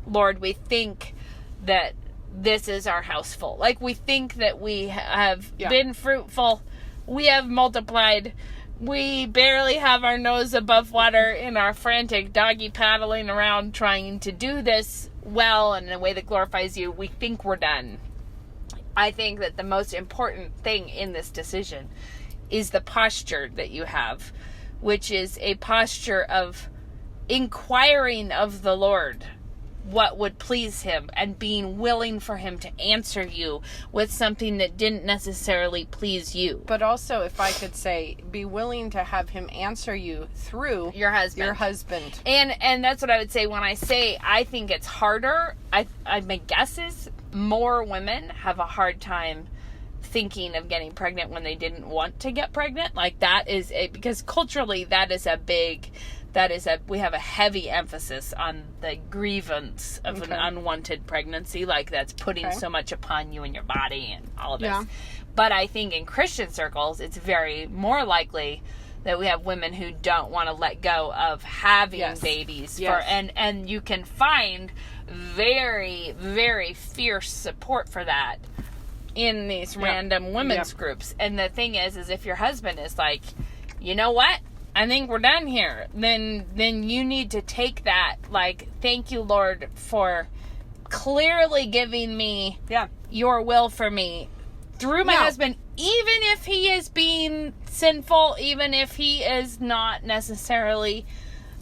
Lord, we think that this is our house full. Like, we think that we have been fruitful. We have multiplied. We barely have our nose above water in our frantic doggy paddling around trying to do this well and in a way that glorifies you. We think we're done. I think that the most important thing in this decision is the posture that you have, which is a posture of inquiring of the Lord what would please him and being willing for him to answer you with something that didn't necessarily please you. But also, if I could say, be willing to have him answer you through your husband. And that's what I would say when I say I think it's harder. My guess is more women have a hard time thinking of getting pregnant when they didn't want to get pregnant. Like, that is because culturally we have a heavy emphasis on the grievance of an unwanted pregnancy. Like, that's putting so much upon you and your body and all of this. Yeah. But I think in Christian circles, it's very more likely that we have women who don't want to let go of having babies. And you can find very, very fierce support for that in these random women's groups. And the thing is if your husband is like, you know what? I think we're done here. Then you need to take that, like, thank you, Lord, for clearly giving me your will for me through my husband, even if he is being sinful, even if he is not necessarily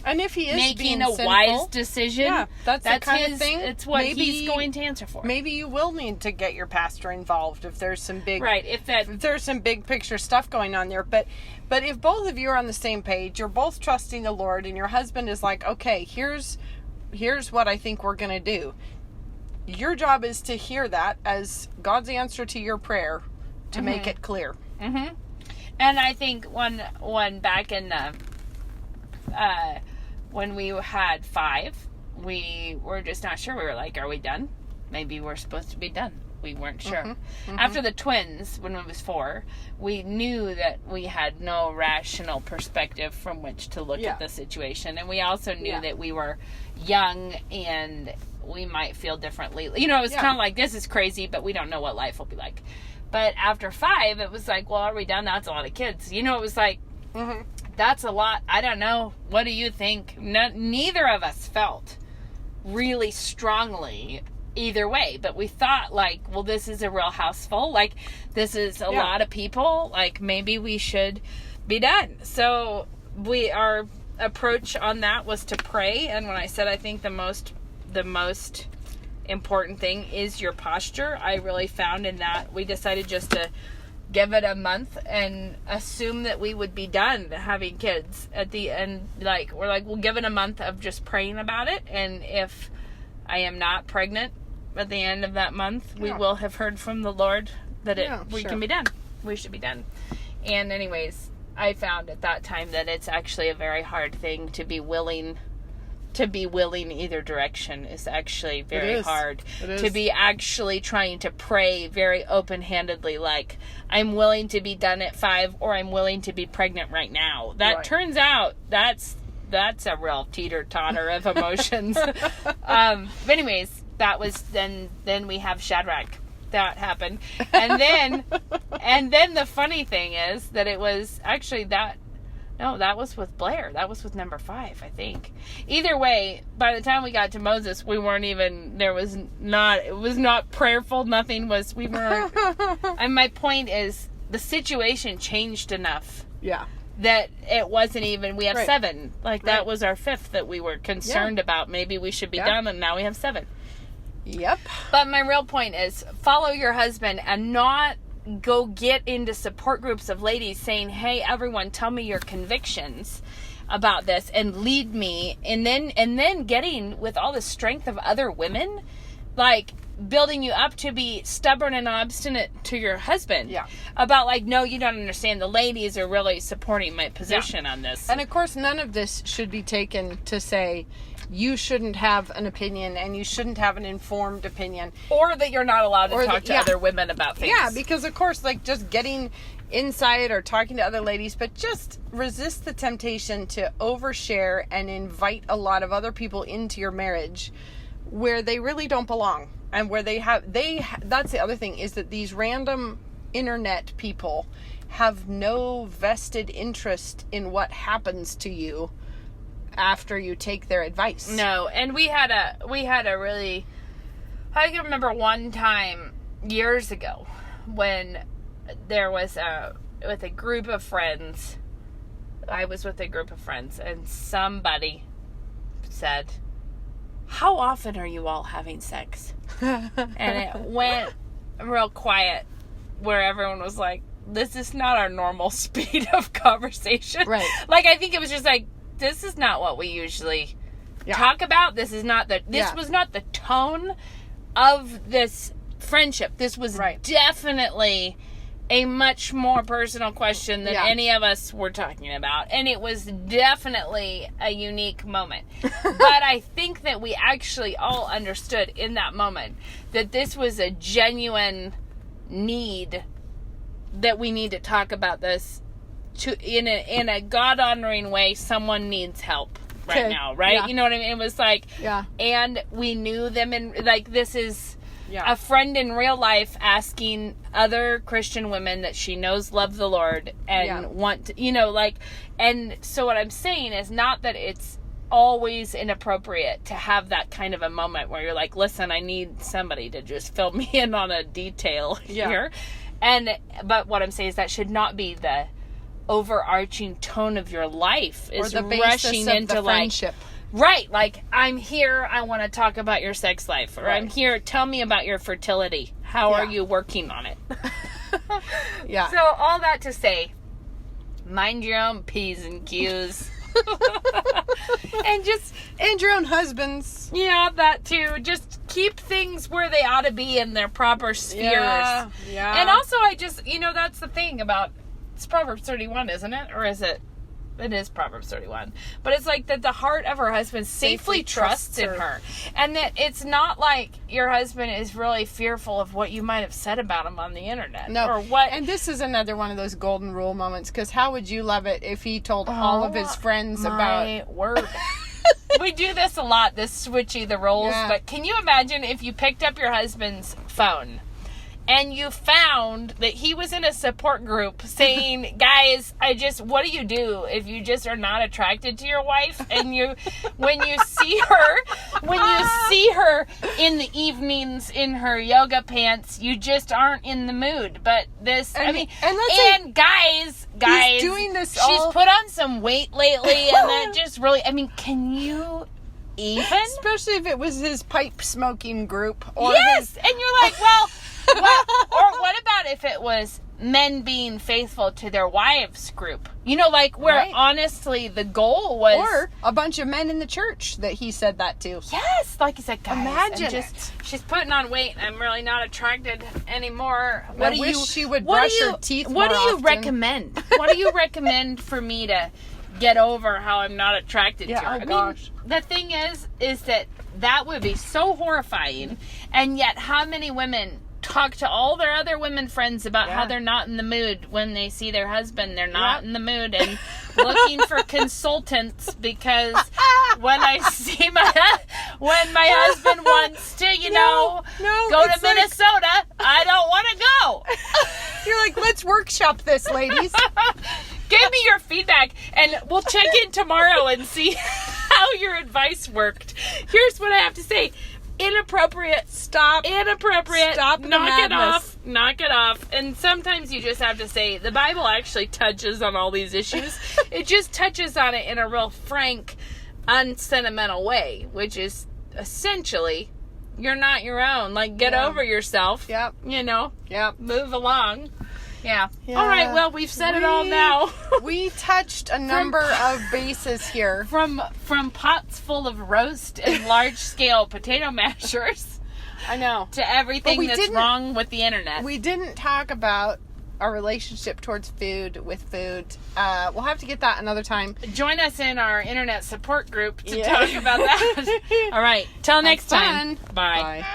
and if he is making a wise decision. That's the kind of thing. It's what he's going to answer for. Maybe you will need to get your pastor involved if there's some big if there's some big picture stuff going on there. But if both of you are on the same page, you're both trusting the Lord, and your husband is like, okay, here's what I think we're gonna do. Your job is to hear that as God's answer to your prayer, to make it clear. Mm-hmm. And I think one back in when we had 5, we were just not sure. We were like, are we done? Maybe we're supposed to be done. We weren't sure. Mm-hmm. Mm-hmm. After the twins, when it was 4, we knew that we had no rational perspective from which to look at the situation. And we also knew that we were young and we might feel differently. You know, it was kind of like, this is crazy, but we don't know what life will be like. But after 5, it was like, well, are we done? That's a lot of kids. You know, it was like, that's a lot. I don't know. What do you think? Neither of us felt really strongly either way, but we thought, like, well, this is a real house full. Like, this is a lot of people. Like, maybe we should be done. So our approach on that was to pray. And when I said, I think the most important thing is your posture, I really found in that we decided just to give it a month and assume that we would be done having kids at the end. Like, we're like, we'll give it a month of just praying about it. And if I am not pregnant at the end of that month, we will have heard from the Lord that we can be done. We should be done. And anyways, I found at that time that it's actually a very hard thing to be willing either direction is actually very hard. To be actually trying to pray very open-handedly, like, I'm willing to be done at 5 or I'm willing to be pregnant right now. That turns out that's a real teeter-totter of emotions. But anyways, that was then we have Shadrach. That happened. And then the funny thing is that it was actually that was with Blair. That was with number 5, I think. Either way, by the time we got to Moses, we weren't even, it was not prayerful. Nothing was, we weren't. And my point is, the situation changed enough. Yeah. That it wasn't even, we have 7. Like, that was our 5th that we were concerned about. Maybe we should be done, and now we have 7. Yep. But my real point is, follow your husband and not go get into support groups of ladies saying, hey, everyone, tell me your convictions about this and lead me. And then getting with all the strength of other women, like, building you up to be stubborn and obstinate to your husband. Yeah. About, like, no, you don't understand. The ladies are really supporting my position on this. And of course, none of this should be taken to say you shouldn't have an opinion and you shouldn't have an informed opinion. Or that you're not allowed to talk to other women about things. Yeah, because of course, like, just getting insight or talking to other ladies, but just resist the temptation to overshare and invite a lot of other people into your marriage where they really don't belong. And where that's the other thing, is that these random internet people have no vested interest in what happens to you after you take their advice. No, and we had a really, I can remember one time years ago when there was with a group of friends, I was with a group of friends, and somebody said, how often are you all having sex? And it went real quiet, where everyone was like, this is not our normal speed of conversation. Right. Like, I think it was just like, this is not what we usually talk about. This is not this was not the tone of this friendship. This was definitely a much more personal question than any of us were talking about. And it was definitely a unique moment. But I think that we actually all understood in that moment that this was a genuine need, that we need to talk about this in a God-honoring way. Someone needs help right now, right? You know what I mean? It was like, and we knew them, and like, this is, Yeah. A friend in real life asking other Christian women that she knows love the Lord and want to, and so what I'm saying is not that it's always inappropriate to have that kind of a moment where you're like, listen, I need somebody to just fill me in on a detail here. But what I'm saying is that should not be the overarching tone of your life, is or the basis rushing of into the friendship. Right, like, I'm here, I want to talk about your sex life. Or I'm here, tell me about your fertility. How are you working on it? Yeah. So, all that to say, mind your own P's and Q's. And your own husbands. Yeah, that too. Just keep things where they ought to be in their proper spheres. Yeah. And also, that's the thing about, it's Proverbs 31, isn't it? Or is it? It is Proverbs 31. But it's like that the heart of her husband safely trusts in her. And that it's not like your husband is really fearful of what you might have said about him on the internet. No. Or what. And this is another one of those golden rule moments, because how would you love it if he told all of his friends about... word. We do this a lot, this switchy the roles. Yeah. But can you imagine if you picked up your husband's phone and you found that he was in a support group saying, guys, what do you do if you just are not attracted to your wife? And when you see her in the evenings in her yoga pants, you just aren't in the mood. But guys, he's doing this she's put on some weight lately, and that just really, can you even? Especially if it was his pipe smoking group. Or yes, and you're like, well... or what about if it was men being faithful to their wives group? Where honestly the goal was... Or a bunch of men in the church that he said that to. Yes, like he said, guys, imagine it. She's putting on weight and I'm really not attracted anymore. I wish she would brush her teeth more What do you often. recommend? What do you recommend for me to get over how I'm not attracted to her? Gosh. The thing is that would be so horrifying, and yet how many women talk to all their other women friends about how they're not in the mood when they see their husband. They're not in the mood and looking for consultants, because when I see when my husband wants to, go to Minnesota, I don't want to go. You're like, let's workshop this, ladies. Give me your feedback and we'll check in tomorrow and see how your advice worked. Here's what I have to say. Inappropriate. Stop. Inappropriate. Stop. Knock it off. And sometimes you just have to say, the Bible actually touches on all these issues. It just touches on it in a real frank, unsentimental way, which is essentially, you're not your own. Like, get over yourself. Yep. Yep. Move along. Yeah. All right. Well, we've said it all now. We touched a number of bases here. From pots full of roast and large scale potato mashers. I know. To everything that's wrong with the internet. We didn't talk about our relationship towards food with food. We'll have to get that another time. Join us in our internet support group to talk about that. All right. Till next time. Bye.